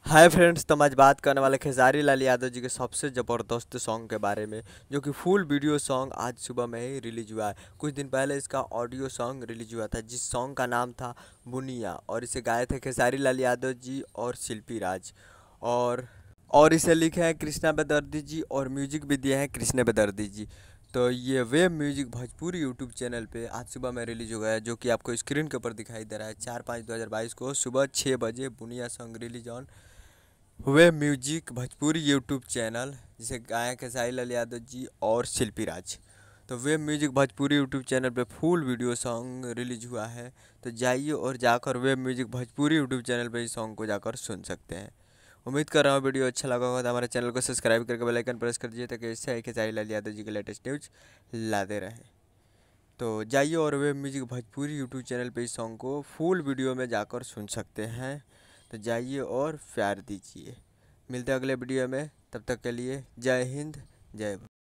Hi friends, तो हम आज बात करने वाले खेसारी लाल यादव जी के सबसे ज़बरदस्त सॉन्ग के बारे में, जो कि फुल वीडियो सॉन्ग आज सुबह में ही रिलीज हुआ है। कुछ दिन पहले इसका ऑडियो सॉन्ग रिलीज हुआ था, जिस सॉन्ग का नाम था बुनिया, और इसे गाए थे खेसारी लाल यादव जी और शिल्पी राज। और और इसे लिखे हैं कृष्णा बेदर्दी जी, और म्यूजिक भी दिए हैं कृष्ण बेदर्दी जी। तो ये web music Bhojpuri YouTube channel पे आज सुबह में रिलीज हो गया है, जो कि आपको स्क्रीन के ऊपर दिखाई दे रहा है। 4/5/2022 को सुबह 6 बजे बुनिया song release on way music Bhojpuri YouTube channel, जिसे गायक है साहिल अली यादव जी और शिल्पी राज। तो वे म्यूजिक भोजपुरी यूट्यूब चैनल पे फुल वीडियो सॉन्ग रिलीज हुआ है। तो जाइए और जाकर वे म्यूजिक भोजपुरी यूट्यूब चैनल पे इस सॉन्ग को जाकर सुन सकते हैं। उम्मीद कर रहा हूँ वीडियो अच्छा लगा होगा, तो हमारे चैनल को सब्सक्राइब करके बेल आइकन प्रेस कर दीजिए, ताकि इससे कि साहिल अली यादव जी के लेटेस्ट न्यूज लाते रहें। तो जाइए और वे म्यूजिक भोजपुरी यूट्यूब चैनल पे इस सॉन्ग को फुल वीडियो में जाकर सुन सकते हैं। तो जाइए और प्यार दीजिए। मिलते हैं अगले वीडियो में, तब तक के लिए जय हिंद, जय भारत।